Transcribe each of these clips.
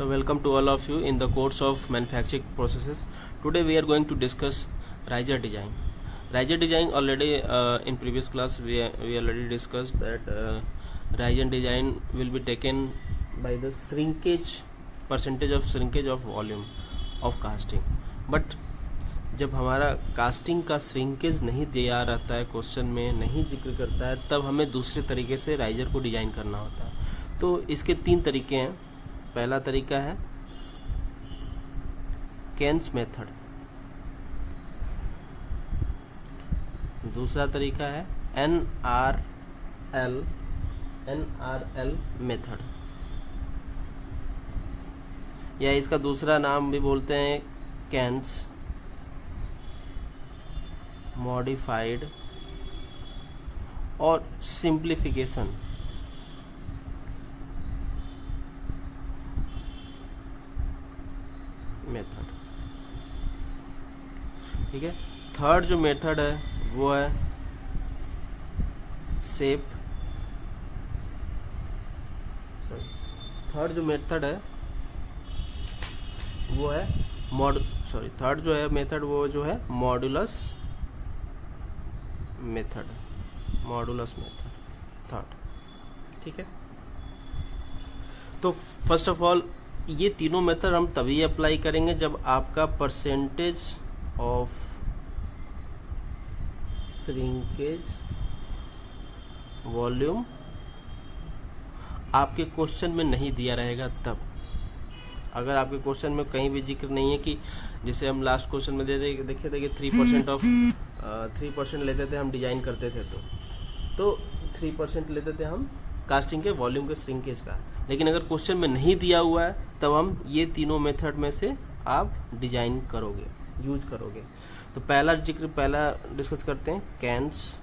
So welcome to all of you in the course of manufacturing processes. Today we are going to discuss riser design. Riser design already in previous class we already discussed that riser design will be taken by the shrinkage percentage of shrinkage of volume of casting. But जब हमारा casting का shrinkage नहीं दिया रहता है, question में नहीं जिक्र करता है, तब हमें दूसरे तरीके से राइजर को डिजाइन करना होता है। तो इसके 3 तरीके हैं। पहला तरीका है केन्स मेथड, दूसरा तरीका है NRL मेथड, या इसका दूसरा नाम भी बोलते हैं केन्स मॉडिफाइड और सिंप्लीफिकेशन मेथड। ठीक है। थर्ड जो मेथड है वो है थर्ड जो मेथड है वो है थर्ड जो है मेथड वो जो है मॉडुलस मेथड थर्ड। ठीक है। तो फर्स्ट ऑफ ऑल ये तीनों मेथड हम तभी अप्लाई करेंगे जब आपका परसेंटेज ऑफ श्रिंकेज वॉल्यूम आपके क्वेश्चन में नहीं दिया रहेगा। तब अगर आपके क्वेश्चन में कहीं भी जिक्र नहीं है कि जिसे हम लास्ट क्वेश्चन में देखिए 3% ऑफ 3% लेते थे हम डिजाइन करते थे, तो 3% लेते थे हम कास्टिंग के वॉल्यूम के श्रिंकेज का। लेकिन अगर क्वेश्चन में नहीं दिया हुआ है तब हम ये तीनों मेथड में से आप डिजाइन करोगे, यूज करोगे। तो पहला डिस्कस करते हैं केन्स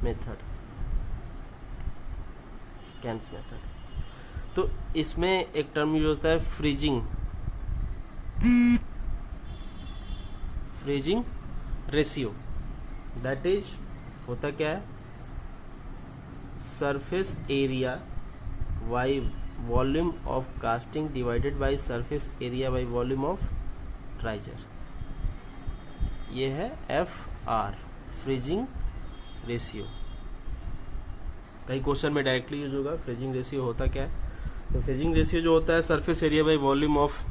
मेथड। तो इसमें एक टर्म यूज होता है फ्रीजिंग रेशियो। दैट इज होता क्या है, surface area by volume of casting divided by surface area by volume of riser. ये है FR, फ्रीजिंग रेशियो। कई क्वेश्चन में डायरेक्टली यूज होगा। फ्रीजिंग रेशियो होता क्या है, तो फ्रीजिंग रेशियो जो होता है surface area by volume of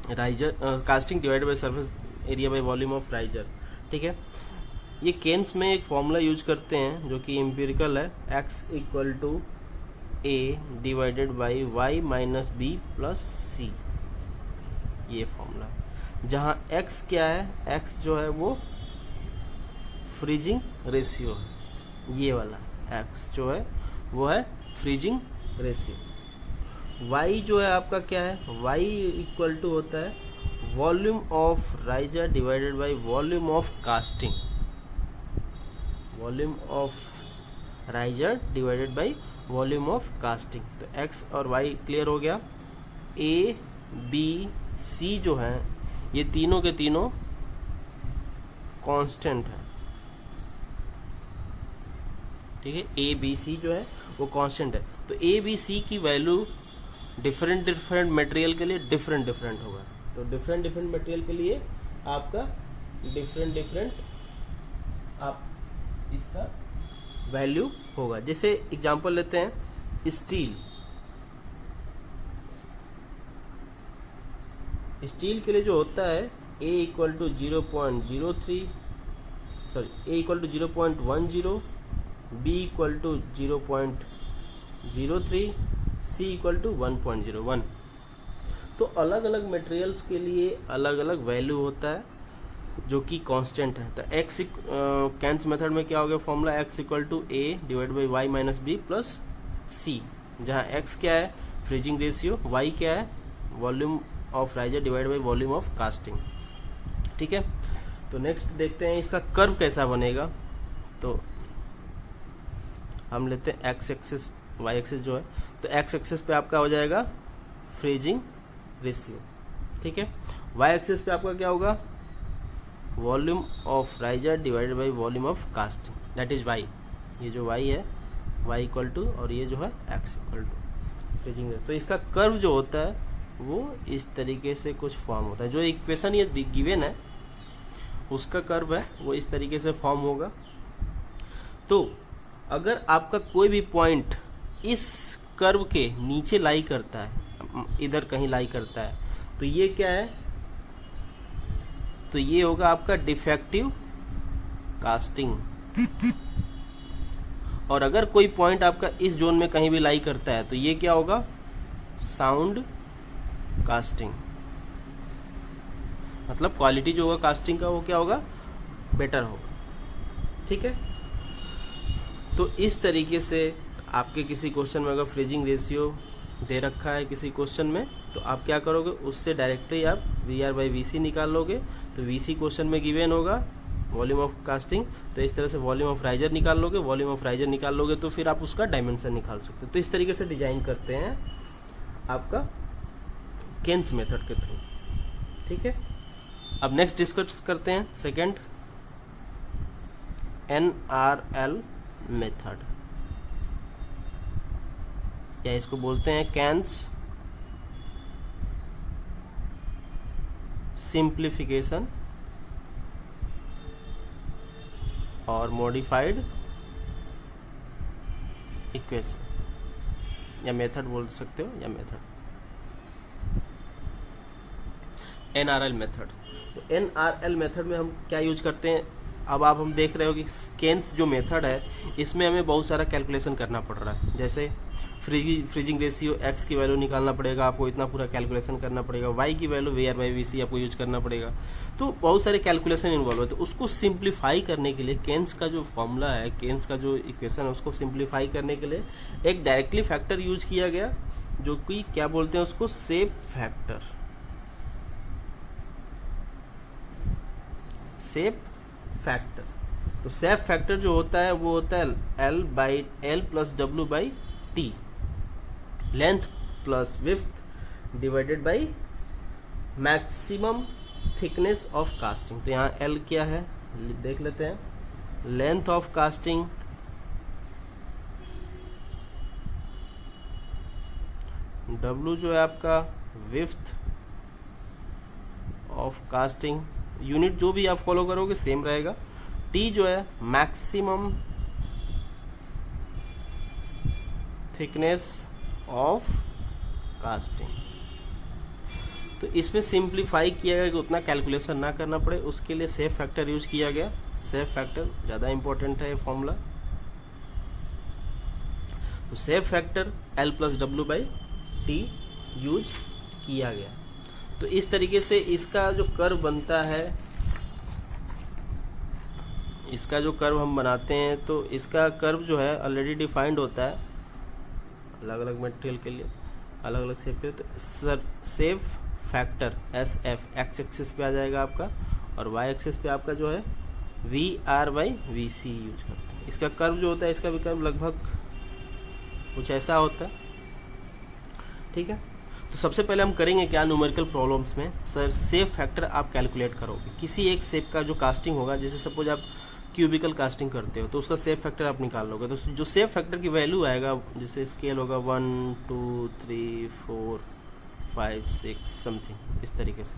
riser, casting divided by surface area by volume of riser. ठीक है। ये केन्स में एक फॉर्मूला यूज करते हैं जो कि एम्पिरिकल है, x equal to A divided by y minus B plus C। ये फॉर्मूला जहाँ x क्या है, x जो है वो फ्रीजिंग रेशियो है। ये वाला x जो है वो है फ्रीजिंग रेशियो। y जो है आपका क्या है, y इक्वल टू होता है volume of riser divided by volume of casting. Volume of riser divided by volume of casting. तो x और y क्लियर हो गया। A B C जो है ये तीनों के तीनों कांस्टेंट है। ठीक है। A B C जो है वो कांस्टेंट है। तो A B C की वैल्यू डिफरेंट मटेरियल के लिए डिफरेंट होगा। तो डिफरेंट मटेरियल के लिए आपका डिफरेंट आप इसका वैल्यू होगा। जैसे एग्जांपल लेते हैं स्टील के लिए जो होता है A equal to 0.03, A equal to 0.10, B equal to 0.03, C equal to 1.01। तो अलग अलग मटेरियल्स के लिए अलग अलग वैल्यू होता है जो कि कांस्टेंट है। तो x केन्स मेथड में क्या हो गया formula, x equal to A divide by y minus B plus C, जहाँ x क्या है फ्रीजिंग रेशियो, y क्या है volume of riser divide by volume of casting. ठीक है। तो नेक्स्ट देखते हैं इसका कर्व कैसा बनेगा। तो हम लेते हैं x एक्सिस y एक्सिस जो है, तो x एक्सिस पे आपका हो जाएगा फ्रीजिंग रेशियो। ठीक है। y एक्सिस पे आपका क्या होगा, volume of riser divided by volume of casting, that is y। ये जो y है y इक्वल टू और ये जो है x equal to. Freezing ratio. तो इसका कर्व जो होता है वो इस तरीके से कुछ फॉर्म होता है। जो इक्वेशन ये गिवन है उसका कर्व है वो इस तरीके से फॉर्म होगा। तो अगर आपका कोई भी पॉइंट इस कर्व के नीचे लाई करता है, इधर कहीं लाई करता है, तो ये क्या है, तो ये होगा आपका डिफेक्टिव कास्टिंग। और अगर कोई पॉइंट आपका इस जोन में कहीं भी लाई करता है तो ये क्या होगा, साउंड कास्टिंग। मतलब क्वालिटी जो होगा कास्टिंग का वो क्या होगा, बेटर होगा। ठीक है, तो इस तरीके से आपके किसी क्वेश्चन में अगर फ्रीजिंग रेशियो दे रखा है किसी क्वेश्चन में, तो आप क्या करोगे, उससे डायरेक्टली आप VR/VC निकाल लोगे। तो VC क्वेश्चन में गिवन होगा वॉल्यूम ऑफ कास्टिंग, तो इस तरह से वॉल्यूम ऑफ राइजर निकाल लोगे। वॉल्यूम ऑफ राइजर निकाल लोगे तो फिर आप उसका डायमेंशन निकाल सकते हो। तो इस तरीके से डिजाइन करते हैं आपका केन्स मेथड के थ्रू। ठीक है, अब नेक्स्ट डिस्कस करते हैं सेकंड, NRL मेथड, या इसको बोलते हैं केन्स सिंप्लीफिकेशन और मॉडिफाइड इक्वेशन, या मेथड बोल सकते हो, या मेथड NRL मेथड। तो NRL मेथड में हम क्या यूज करते हैं, अब आप हम देख रहे हो कि केन्स जो मेथड है इसमें हमें बहुत सारा कैलकुलेशन करना पड़ रहा है। जैसे फ्रीजिंग रेशियो x की वैल्यू निकालना पड़ेगा आपको, इतना पूरा कैलकुलेशन करना पड़ेगा। y की वैल्यू VR/VC आपको यूज करना पड़ेगा। तो बहुत सारे कैलकुलेशन इन्वॉल्व होते हैं। उसको सिंप्लीफाई करने के लिए केन्स का जो फॉर्मूला है, केन्स का जो इक्वेशन है, उसको सिंप्लीफाई करने के लिए एक डायरेक्टली फैक्टर यूज किया गया, जो कि क्या बोलते हैं उसको, शेप फैक्टर। शेप फैक्टर, तो शेप फैक्टर जो होता है वो होता है L + W/T, length plus width divided by maximum thickness of casting. तो यहाँ L क्या है देख लेते हैं, लेंथ ऑफ कास्टिंग, W जो है आपका विड्थ ऑफ कास्टिंग, यूनिट जो भी आप फॉलो करोगे सेम रहेगा। T जो है मैक्सिमम थिकनेस ऑफ कास्टिंग। तो इसमें सिंप्लीफाई किया गया कि उतना कैलकुलेशन ना करना पड़े, उसके लिए शेप फैक्टर यूज किया गया। शेप फैक्टर ज़्यादा इंपॉर्टेंट है ये फॉर्मूला। तो shape factor L + W/T use किया गया। तो इस तरीके से इसका जो कर्व बनता है, इसका जो कर्व हम बनाते हैं, तो इसका कर्व जो है ऑलरेडी डिफाइंड होता है अलग अलग मटेरियल के लिए, अलग अलग शेप के लिए। तो shape factor SF x axis पे आ जाएगा आपका, और वाई एक्सिस पे आपका जो है VR/VC यूज करते हैं। इसका कर्व जो होता है, इसका भी कर्व लगभग कुछ ऐसा होता है। ठीक है, तो सबसे पहले हम करेंगे क्या, न्यूमेरिकल प्रॉब्लम्स में सर शेप फैक्टर आप कैलकुलेट करोगे। किसी एक शेप का जो कास्टिंग होगा, जैसे सपोज आप क्यूबिकल कास्टिंग करते हो, तो उसका शेप फैक्टर आप निकाल लोगे। तो जो शेप फैक्टर की वैल्यू आएगा, जैसे स्केल होगा 1 2 3 4 5 6 समथिंग इस तरीके से।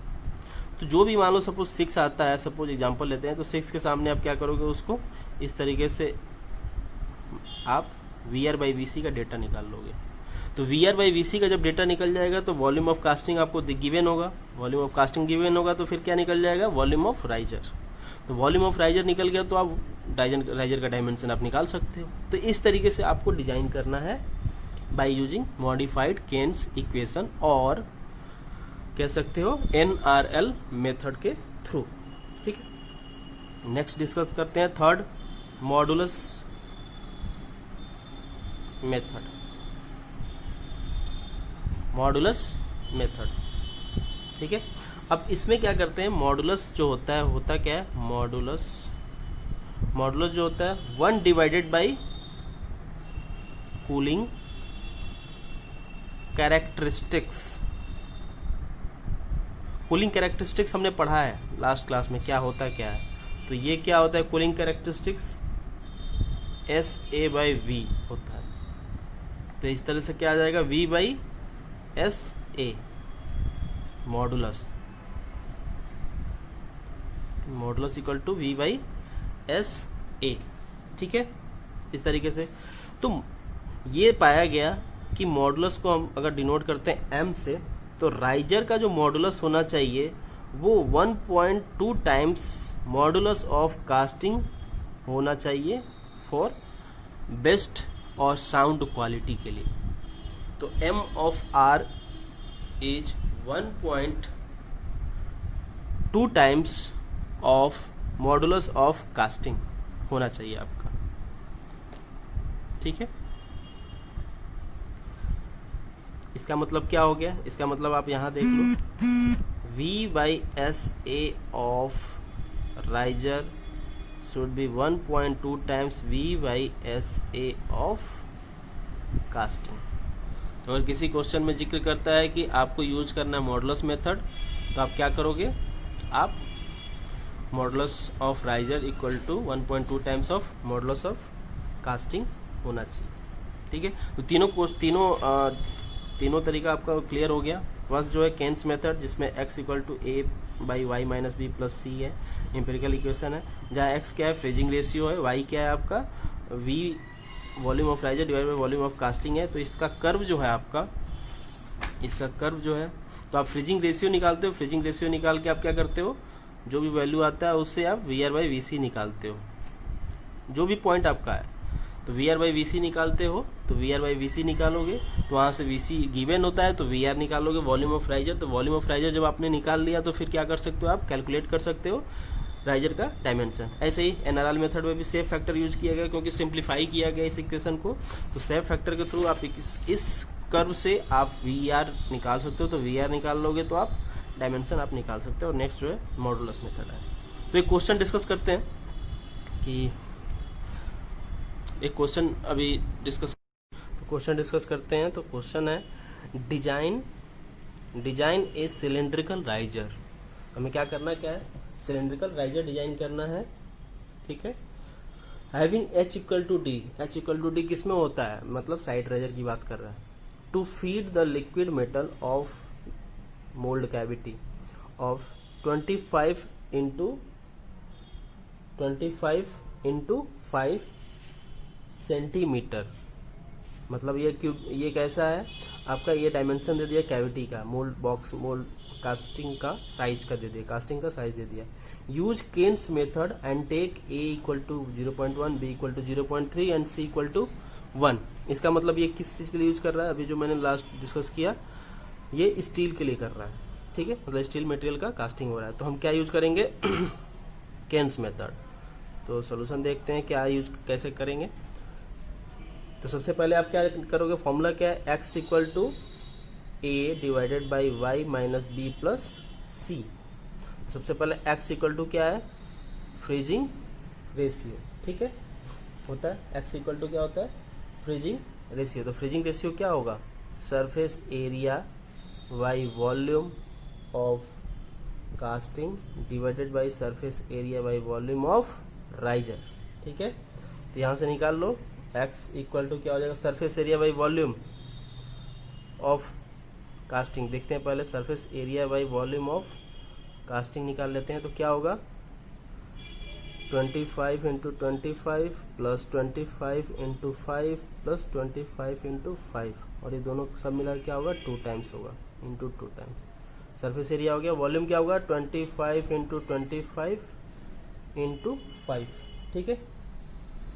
तो जो भी मान लो सपोज 6 आता है, सपोज एग्जांपल लेते हैं, तो 6 के सामने आप क्या करोगे, उसको इस तरीके से आप VR/VC का डेटा निकाल लोगे। तो VR/VC का जब डेटा निकल जाएगा तो वॉल्यूम ऑफ कास्टिंग आपको गिवन होगा। वॉल्यूम ऑफ कास्टिंग गिवन होगा तो फिर क्या निकल जाएगा, वॉल्यूम ऑफ राइजर। तो वॉल्यूम ऑफ राइजर निकल गया तो आप राइजर का डायमेंशन आप निकाल सकते हो। तो इस तरीके से आपको डिजाइन करना है by using modified Caine's equation, और कह सकते हो NRL मेथड के थ्रू। ठीक है, नेक्स्ट डिस्कस करते हैं third, modulus method. Modulus method, ठीक है। अब इसमें क्या करते हैं, मॉडुलस जो होता है, होता क्या है, मॉडुलस जो होता है 1 divided by cooling characteristics. Cooling characteristics हमने पढ़ा है लास्ट क्लास में, क्या होता है क्या है। तो ये क्या होता है, कूलिंग कैरेक्टरिस्टिक्स SA/V होता है। तो इस तरह से क्या आ जाएगा, V by S A modulus equal to V by S A. ठीक है, इस तरीके से। तो ये पाया गया कि मॉडुलस को हम अगर डिनोट करते हैं m से, तो राइजर का जो मॉडुलस होना चाहिए वो 1.2 टाइम्स मॉडुलस ऑफ कास्टिंग होना चाहिए फॉर बेस्ट और साउंड क्वालिटी के लिए। तो m of r is 1.2 times of modulus of casting होना चाहिए आपका। ठीक है, इसका मतलब क्या हो गया, इसका मतलब आप यहां देख लो, V by S A of riser should be 1.2 times V by S A of casting. तो अगर किसी क्वेश्चन में जिक्र करता है कि आपको यूज करना है मॉडुलस मेथड, तो आप क्या करोगे, आप modulus of riser equal to 1.2 times of modulus of casting होना चाहिए। ठीक है, तो तीनों तरीका आपका क्लियर हो गया। फर्स्ट जो है केन्स मेथड, जिसमें x equal to A by Y minus B plus C है, एम्पेरिकल इक्वेशन है, जहाँ x क्या है, फ्रीजिंग रेशियो है, y क्या है आपका, v volume of riser divide by volume of casting है। तो इसका कर्व जो है आपका, इसका कर्व जो है, तो आप फ्रीजिंग रेशियो निकालते हो, फ्रीजिंग रेशियो निकाल के आप क्या करते हो, जो भी वैल्यू आता है उससे आप वी आर बाई वी सी निकालते हो, जो भी पॉइंट आपका है। तो वी आर बाई वी सी निकालते हो, तो वी आर बाई वी सी निकालोगे, तो वहां से वी सी गिवन होता है, तो वी आर निकालोगे, वॉल्यूम ऑफ राइजर। तो वॉल्यूम ऑफ राइजर जब आपने निकाल लिया, तो फिर क्या कर सकते हो, आप कैलकुलेट कर सकते हो राइजर का डायमेंशन। ऐसे ही एनआरएल मेथड में भी सेफ फैक्टर यूज किया गया, क्योंकि सिंप्लीफाई किया गया इस इक्वेशन को। तो सेफ फैक्टर के थ्रू आप इस कर्व से आप वी आर निकाल सकते हो। तो वी आर निकाल लोगे तो आप डायमेंशन आप निकाल सकते हो। और नेक्स्ट जो है मॉडुलस मेथड है। तो एक क्वेश्चन डिस्कस करते हैं कि एक क्वेश्चन अभी डिस्कस करते हैं। तो क्वेश्चन है डिजाइन ए सिलेंड्रिकल राइजर। हमें क्या करना, क्या है, सिलेंड्रिकल राइजर डिजाइन करना है। ठीक है, having h equal to D, h equal to D किसमें होता है, मतलब साइड राइजर की बात कर रहा है। To feed the liquid metal of mould cavity of 25 into 5 centimetre. मतलब ये कैसा है आपका, ये डायमेंशन दे दिया कैविटी का, मोल्ड बॉक्स, मोल्ड कास्टिंग का साइज का दे दिया, कास्टिंग का साइज दे दिया। Use Caine's method and take a equal to 0.1, b equal to 0.3 and c equal to 1। इसका मतलब ये किस चीज के लिए यूज कर रहा है, अभी जो मैंने लास्ट डिस्कस किया, ये स्टील के लिए कर रहा है। ठीक है, मतलब स्टील मटेरियल का कास्टिंग हो रहा है। तो हम क्या यूज करेंगे, केन्स मेथड। तो सॉल्यूशन देखते हैं क्या यूज कैसे करेंगे। तो सबसे पहले आप क्या करोगे, फॉर्मूला क्या है, x equal to A divided by Y minus B plus C. सबसे पहले x इक्वल टू क्या है, फ्रीजिंग रेशियो। ठीक है, होता है x इक्वल टू क्या होता है, फ्रीजिंग रेशियो। तो फ्रीजिंग रेशियो क्या होगा, surface area by volume of casting divided by surface area by volume of riser. ठीक है, तो यहां से निकाल लो, x इक्वल टू क्या हो जाएगा, surface area by volume of casting. देखते हैं पहले, surface area by volume of casting निकाल लेते हैं। तो क्या होगा, 25 into 25 plus 25 into 5 plus 25 into 5, और ये दोनों सब मिला क्या होगा, 2 टाइम्स होगा, इंटू 2 टाइम्स। सरफेस एरिया हो गया, वॉल्यूम क्या होगा, 25 इंटू 25 इंटू 5। ठीक है,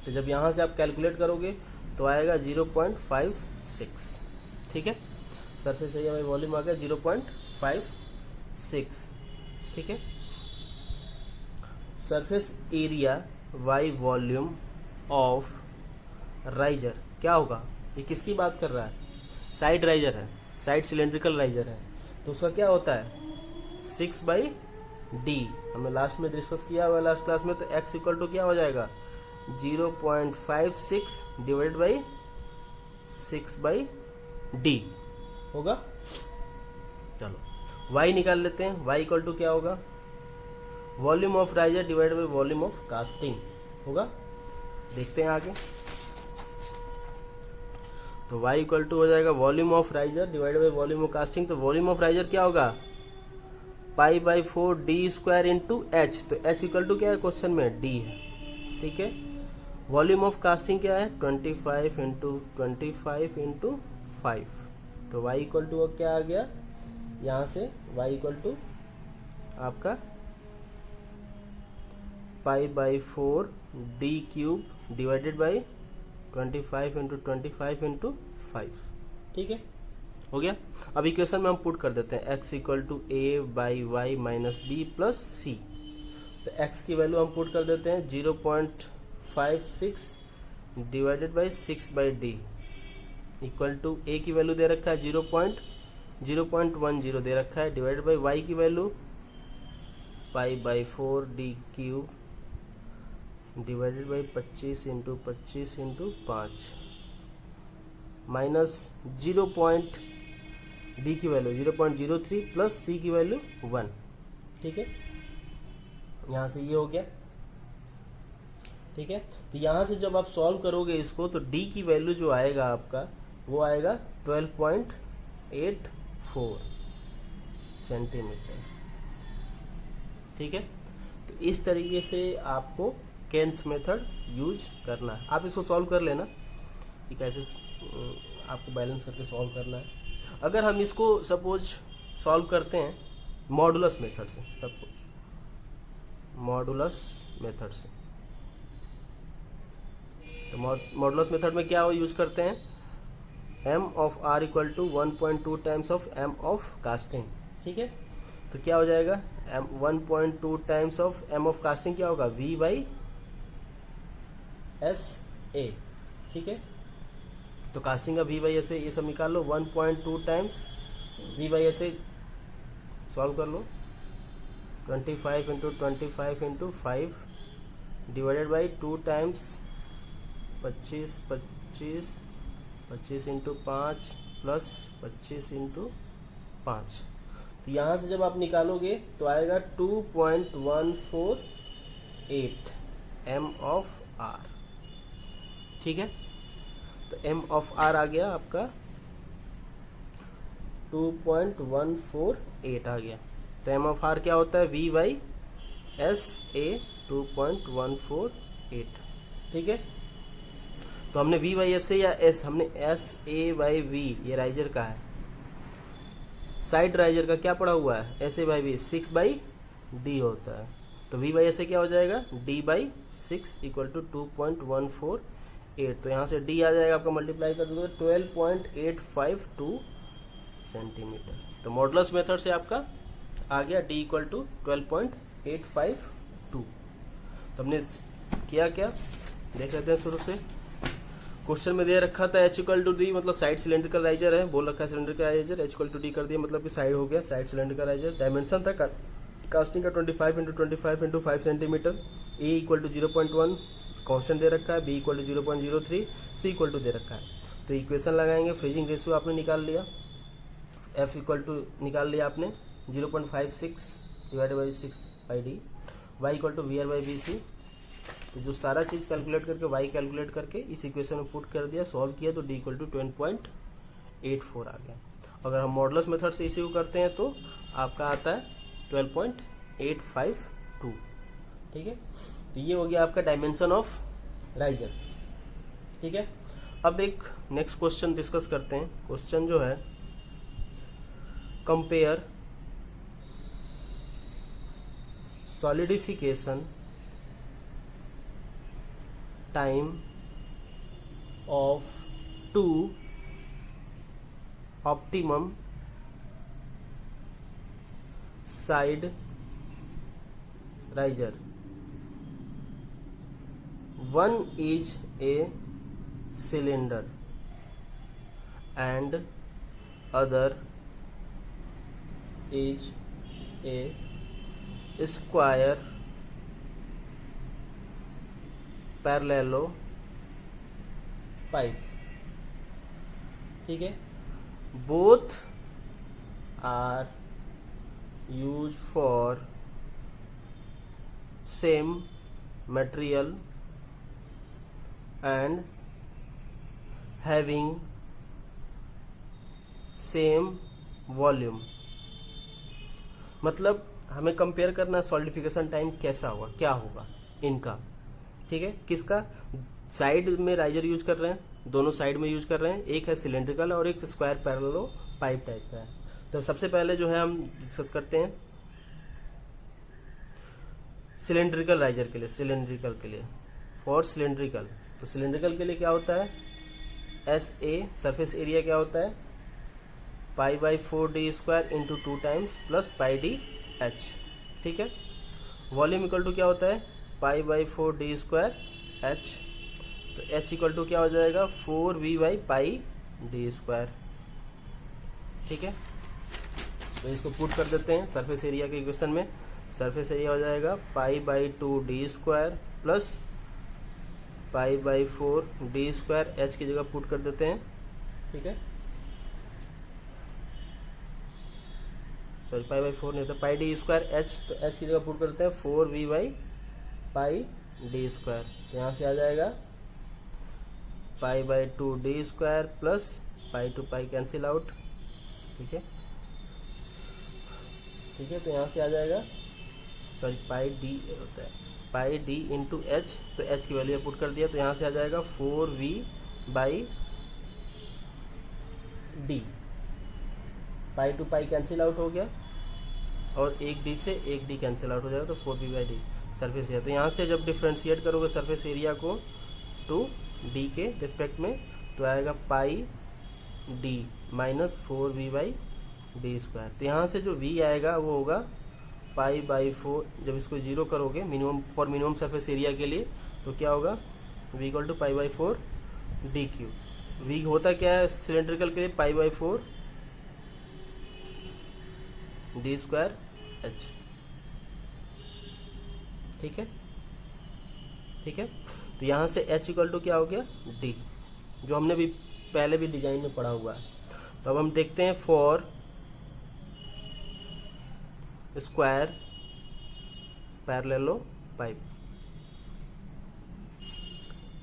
तो जब यहां से आप कैलकुलेट करोगे तो आएगा 0.56। ठीक है, सरफेस एरिया बाई वॉल्यूम आ गया 0.56। ठीक है, surface area by volume of riser क्या होगा, ये किसकी बात कर रहा है, साइड राइजर है, साइड सिलेंड्रिकल राइजर है। तो उसका क्या होता है, 6/d। हमने लास्ट में डिस्कस किया हुआ लास्ट क्लास में। तो x इक्वल टू क्या हो जाएगा, 0.56 डिवाइडेड बाई 6/d होगा। चलो y निकाल लेते हैं, y इक्वल टू क्या होगा, volume of riser divided by volume of casting होगा। देखते हैं आगे। तो y इक्वल टू हो जाएगा volume of riser divided by volume of casting. तो वॉल्यूम ऑफ राइजर क्या होगा, पाई by 4 D square into H. तो एच इक्वल टू क्या है क्वेश्चन में, डी है, ठीक है। वॉल्यूम ऑफ कास्टिंग क्या है, 25 इंटू 25 इंटू 5। तो y इक्वल टू क्या आ गया यहाँ से, y इक्वल टू आपका पाई by 4 D cube divided by 25 into 25 into 5, ठीक है, हो गया। अब इक्वेशन में हम पुट कर देते हैं x equal to A by Y minus B plus C. तो x की वैल्यू हम पुट कर देते हैं 0.56 divided by 6 by D equal to a की वैल्यू दे रखा है 0.10 दे रखा है, डिवाइडेड बाई y की value pi by 4 D cube divided by 25 into 25 into 5 minus 0. D की वैल्यू 0.03 प्लस सी की वैल्यू 1, ठीक है। यहां से ये हो गया, ठीक है। तो यहां से जब आप सॉल्व करोगे इसको तो डी की वैल्यू जो आएगा आपका वो आएगा 12.84 सेंटीमीटर, ठीक है। तो इस तरीके से आपको केन्स मेथड यूज करना है। आप इसको सॉल्व कर लेना कि कैसे आपको बैलेंस करके सॉल्व करना है। अगर हम इसको सपोज सॉल्व करते हैं मॉडुलस मेथड से, सब कुछ मॉडुलस मेथड से, तो मॉडुलस मेथड में क्या यूज करते हैं, m of r equal to 1.2 times of m of casting, ठीक है। तो क्या हो जाएगा, 1.2 times of m of casting क्या होगा, v बाई एस ए, ठीक है। तो कास्टिंग का v बाई एस ए ये सब निकाल लो, 1.2 times v by S A solve कर लो, 25 into 25 into 5 divided by 2 times 25 into 5 plus 25 into 5। तो यहाँ से जब आप निकालोगे तो आएगा 2.148 m ऑफ r, ठीक है। तो m ऑफ r आ गया आपका 2.148 आ गया। तो m ऑफ r क्या होता है, v बाई एस ए 2.148, ठीक है। तो हमने v बाई एस ए या s, हमने एस ए बाई वी, ये राइजर का है, साइड राइजर का क्या पड़ा हुआ है, S A by V 6 by D होता है। तो v बाई एस ए क्या हो जाएगा, d बाई 6 इक्वल टू 2.148। तो यहाँ से d आ जाएगा आपका, मल्टीप्लाई कर दोगे 12.852 सेंटीमीटर। तो मॉडुलस मेथड से आपका आ गया d इक्वल टू 12.852। तो हमने किया क्या देख लेते हैं शुरू से। क्वेश्चन में दे रखा था h इक्वल टू डी, मतलब साइड सिलेंड्रिकल राइजर है, बोल रखा है cylindrical riser, h equal to D कर दिया मतलब कि साइड हो गया, साइड सिलेंड्रिकल राइजर। डायमेंशन था कास्टिंग का 25 into 25 into 5 centimetre. a equal to 0.1 constant दे रखा है, b equal to 0.03, c equal to दे रखा है। तो इक्वेशन लगाएंगे, फ्रीजिंग रेशियो आपने निकाल लिया, f इक्वल टू निकाल लिया आपने 0.56 divided by 6 by D, y equal to V R by B C. तो जो सारा चीज कैलकुलेट करके y कैलकुलेट करके इस इक्वेशन में पुट कर दिया, सॉल्व किया तो d इक्वल टू 10.84 आ गया। अगर हम मॉडुलस मेथड से इसी को करते हैं तो आपका आता है 12.852, ठीक है। तो ये हो गया आपका डायमेंशन ऑफ राइजर, ठीक है। अब एक नेक्स्ट क्वेश्चन डिस्कस करते हैं। क्वेश्चन जो है, compare solidification time of 2 optimum side riser. One is a cylinder and other is a square parallelopipe, ठीक है। Both are used for same material and having same volume, मतलब हमें compare करना solidification time कैसा होगा, क्या होगा इनका, ठीक है। किसका, साइड में राइजर यूज कर रहे हैं, दोनों साइड में यूज कर रहे हैं, एक है सिलेंड्रिकल और एक स्क्वायर पैरेलल पाइप टाइप का है। तो सबसे पहले जो है हम डिस्कस करते हैं सिलेंड्रिकल राइजर के लिए, सिलेंड्रिकल के लिए फॉर सिलेंड्रिकल। तो सिलेंड्रिकल के लिए क्या होता है, एस ए सरफेस एरिया क्या होता है, pi by 4d square into 2 times plus pi D H, ठीक है। वॉल्यूम इक्वल टू क्या होता है, pi by 4d square H, तो एच इक्वल टू क्या हो जाएगा 4v by pi D square, ठीक है। तो इसको पुट कर देते हैं सरफेस एरिया के इक्वेशन में। सरफेस एरिया हो जाएगा pi by 2d square plus pi by 4d square, H की जगह पुट कर देते हैं, ठीक है। सॉरी पाई बाई 4 नहीं था, पाई डी स्क्वायर एच, तो एच की जगह पुट करते हैं 4v by pi D square. तो यहाँ से आ जाएगा pi by 2d square plus pi to pi cancel out, ठीक है, ठीक है। तो यहाँ से आ जाएगा, सॉरी पाई डी होता है, पाई डी इंटू एच, तो एच की वैल्यू पुट कर दिया, तो यहाँ से आ जाएगा 4v by D, pi to pi cancel out हो गया और एक डी से एक डी कैंसिल आउट हो जाएगा, तो 4v by D surface area. तो यहाँ से जब डिफ्रेंशिएट करोगे सरफेस एरिया को टू डी के रिस्पेक्ट में, तो आएगा pi D minus 4v by D square. तो यहाँ से जो v आएगा वो होगा पाई बाई 4, जब इसको जीरो करोगे minimum for minimum surface area के लिए, तो क्या होगा v equal to pi by 4 D cube. v होता क्या है सिलेंड्रिकल के लिए, pi by 4 D square H, ठीक है, ठीक है। तो यहाँ से h इक्वल टू क्या हो गया d, जो हमने भी पहले भी डिजाइन में पढ़ा हुआ है। तो अब हम देखते हैं for square parallelepiped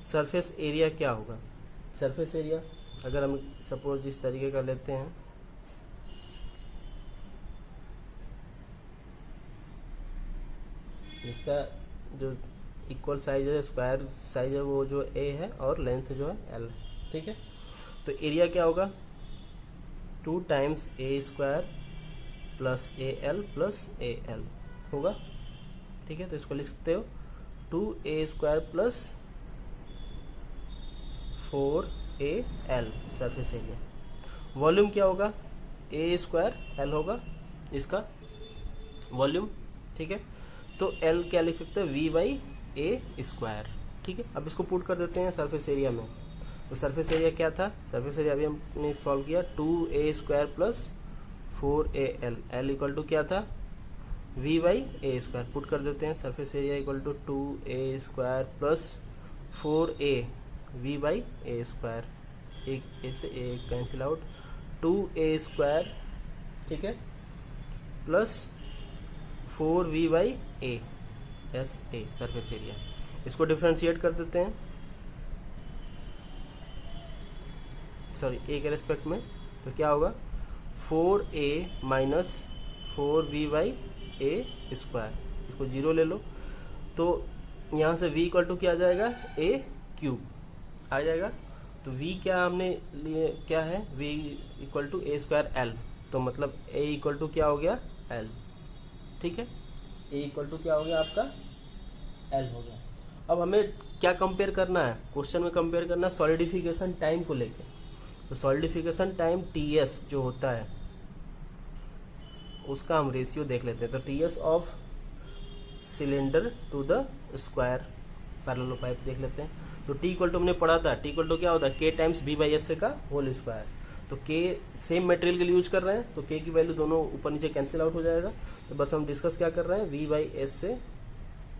surface area क्या होगा। सरफेस एरिया अगर हम सपोज इस तरीके का लेते हैं, इसका जो इक्वल साइज है, स्क्वायर साइज है वो जो a है और लेंथ जो है l, ठीक है। तो एरिया क्या होगा 2 times a square plus A L plus A L होगा, ठीक है। तो इसको लिख सकते हो 2a square plus 4al surface area. Volume क्या होगा a स्क्वायर l होगा इसका वॉल्यूम, ठीक है। तो l क्या लिख सकते हैं v बाई ए स्क्वायर, ठीक है। अब इसको पुट कर देते हैं सरफेस एरिया में। तो सरफेस एरिया क्या था, सरफेस एरिया अभी हमने सॉल्व किया 2a square plus 4al, l equal to क्या था v by A square, put कर देते हैं surface area equal to 2a square plus 4a v by A square, एक ए से ए कैंसिल आउट, 2a स्क्वायर, ठीक है, plus 4v by A S a surface area. इसको डिफ्रेंशिएट कर देते हैं, सॉरी ए के रेस्पेक्ट में, तो क्या होगा 4a minus 4v by A square, इसको जीरो ले लो, तो यहाँ से v इक्वल टू क्या आ जाएगा a क्यूब आ जाएगा। तो v क्या हमने लिए क्या है, v equal to A square L, तो मतलब a इक्वल टू क्या हो गया l, ठीक है। a इक्वल टू क्या हो गया आपका l हो गया। अब हमें क्या कंपेयर करना है, क्वेश्चन में कंपेयर करना है सॉलिडिफिकेशन टाइम को लेकर। तो सॉलिडिफिकेशन टाइम ts जो होता है उसका हम रेशियो देख लेते हैं। तो ts of cylinder to the square parallel pipe देख लेते हैं। तो t इक्वल टू हमने पढ़ा था, t इक्वल टू क्या होता है k times b by S का होल स्क्वायर। तो k सेम मटेरियल के लिए यूज कर रहे हैं, तो k की वैल्यू दोनों ऊपर नीचे कैंसिल आउट हो जाएगा। तो बस हम डिस्कस क्या कर रहे हैं, v by S A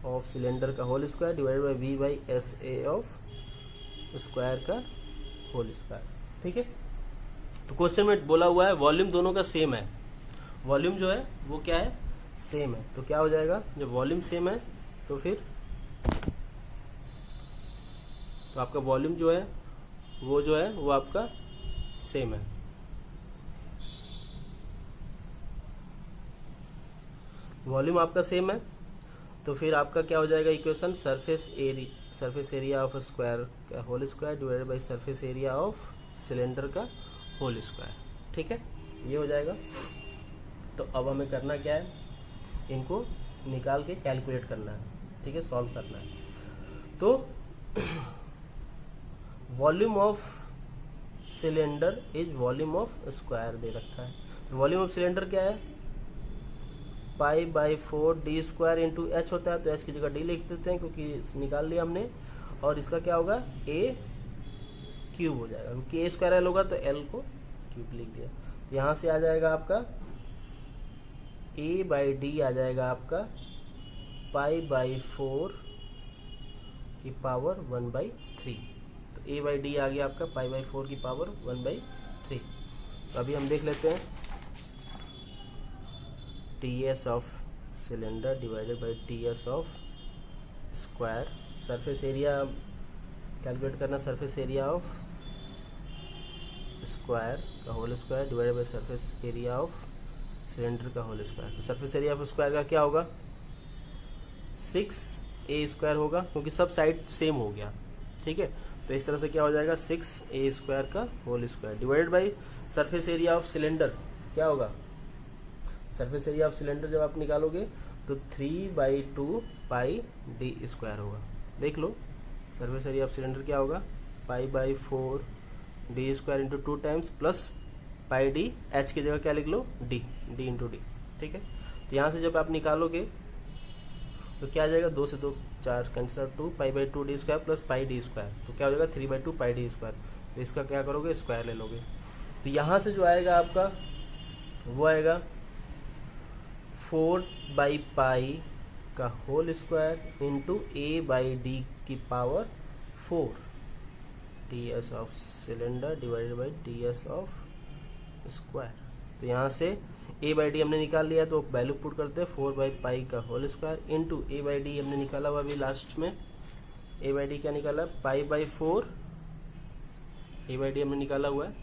of cylinder का whole square divide by v by S A of square का होल स्क्वायर, ठीक है। तो क्वेश्चन में बोला हुआ है वॉल्यूम दोनों का सेम है, वॉल्यूम जो है वो क्या है सेम है। तो क्या हो जाएगा, जब वॉल्यूम सेम है तो फिर तो आपका वॉल्यूम जो है वो आपका सेम है, वॉल्यूम आपका सेम है, तो फिर आपका क्या हो जाएगा equation, surface area of square का whole square divided by surface area of cylinder का होल स्क्वायर। ठीक है, ये हो जाएगा। तो अब हमें करना क्या है, इनको निकाल के कैलकुलेट करना है। ठीक है, सॉल्व करना है। तो volume of cylinder is volume of square दे रखा है। तो वॉल्यूम ऑफ सिलेंडर क्या है, π/4 d स्क्वायर इंटू एच होता है, तो एच की जगह डी लिख देते हैं क्योंकि निकाल लिया हमने। और इसका क्या होगा, ए क्यूब हो जाएगा, क्योंकि ए स्क्वायर एल होगा तो एल को क्यूब लिख दिया। तो यहाँ से आ जाएगा आपका a/d आ जाएगा आपका π/4 की पावर 1/3। तो a/d आ गया आपका π/4 की पावर 1/3। तो अभी हम देख लेते हैं ts of cylinder divided by ts of square. Surface area calculate करना, सरफेस एरिया ऑफ स्क्वायर का whole square divided by surface area of cylinder का होल स्क्वायर। तो सरफेस एरिया ऑफ स्क्वायर का क्या होगा, 6a स्क्वायर होगा, क्योंकि सब साइड सेम हो गया। ठीक है, तो इस तरह से क्या हो जाएगा, 6a स्क्वायर का whole square divided by surface area of cylinder क्या होगा, सरफेस एरिया ऑफ सिलेंडर जब आप निकालोगे तो 3/2 पाई डी स्क्वायर होगा। देख लो सरफेस एरिया ऑफ सिलेंडर क्या होगा, π/4 D square into 2 times plus pi D, H की जगह क्या लिख लो, डी इंटू डी। ठीक है, तो यहाँ से जब आप निकालोगे तो क्या आ जाएगा, 2 से 2 4 cancel out, 2 π/2 D square plus pi D square, तो क्या हो जाएगा 3/2 पाई डी स्क्वायर। तो इसका क्या करोगे, स्क्वायर ले लोगे। तो यहाँ से जो आएगा आपका वो आएगा 4/पाई का होल स्क्वायर इंटू a/d की power 4 ts of cylinder divided by ts of square. तो यहाँ से a/d हमने निकाल लिया, तो वैल्यू पुट करते हैं 4/पाई का होल स्क्वायर इंटू a/d हमने निकाला हुआ अभी लास्ट में, a/d क्या निकाला, π/4 a/d हमने निकाला हुआ है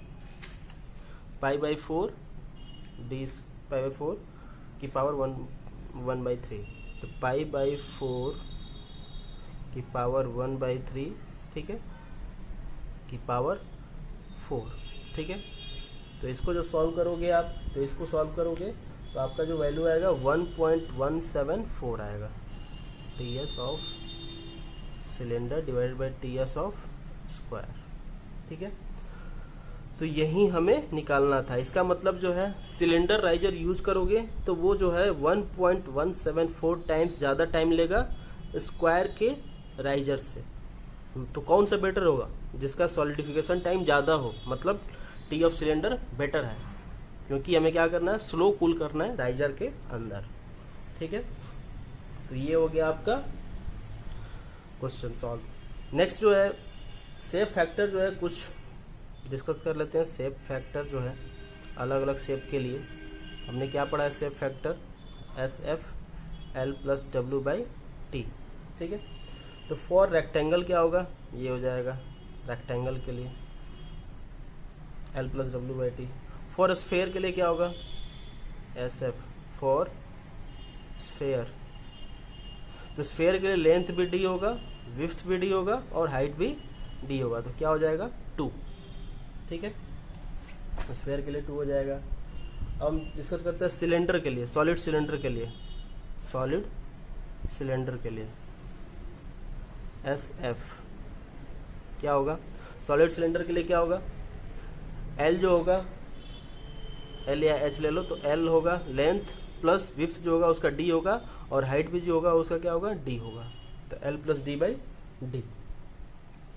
π/4 d π/4 की पावर 1/3। तो π/4 की पावर 1/3, ठीक है, की पावर 4। ठीक है, तो इसको जो सॉल्व करोगे आप, तो इसको सॉल्व करोगे तो आपका जो वैल्यू आएगा 1.174 आएगा, ts of cylinder divided by ts of square. ठीक है, तो यही हमें निकालना था। इसका मतलब जो है सिलेंडर राइजर यूज करोगे तो वो जो है 1.174 टाइम्स ज़्यादा टाइम लेगा स्क्वायर के राइजर से। तो कौन सा बेटर होगा, जिसका सॉलिडिफिकेशन टाइम ज़्यादा हो, मतलब टी ऑफ सिलेंडर बेटर है, क्योंकि हमें क्या करना है, स्लो कूल करना है राइजर के अंदर। ठीक है, तो ये हो गया आपका क्वेश्चन सॉल्व। नेक्स्ट जो है सेफ फैक्टर जो है कुछ डिस्कस कर लेते हैं। सेफ फैक्टर जो है अलग अलग शेप के लिए हमने क्या पढ़ा है, safe factor SF L + W/T। ठीक है, तो फॉर रेक्टेंगल क्या होगा, ये हो जाएगा रेक्टेंगल के लिए L + W/T। फॉर स्फेयर के लिए क्या होगा, SF फॉर स्फेयर। तो स्फेयर के लिए लेंथ भी D होगा, विड्थ भी D होगा और हाइट भी D होगा, तो क्या हो जाएगा 2। ठीक है, स्फेयर के लिए 2 हो जाएगा। अब हम डिस्कस करते हैं सिलेंडर के लिए, सॉलिड सिलेंडर के लिए, सॉलिड सिलेंडर के लिए SF क्या होगा, सॉलिड सिलेंडर के लिए क्या होगा, L जो होगा, L या H ले लो, तो L होगा लेंथ प्लस विड्थ जो होगा उसका D होगा, और हाइट भी जो होगा उसका क्या होगा, D होगा, तो L + D/D।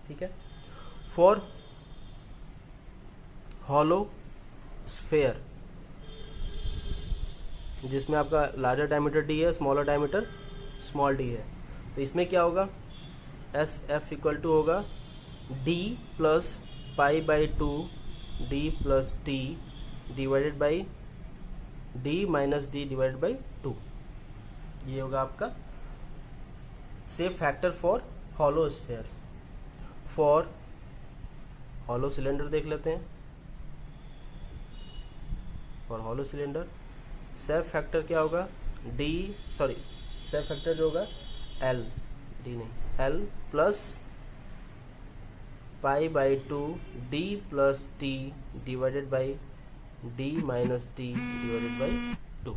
ठीक है, फॉर हॉलो स्फेयर जिसमें आपका लार्जर डायमीटर D है, स्मॉलर डायमीटर स्मॉल d है, तो इसमें क्या होगा, SF = होगा D + π/2 D + T divided by D - D divided by 2। ये होगा आपका safe factor for hollow sphere. For hollow cylinder देख लेते हैं। For hollow cylinder safe factor क्या होगा, डी सॉरी सेल्फ फैक्टर जो होगा एल, डी नहीं L plus pi by two D plus T divided by D minus T divided by 2।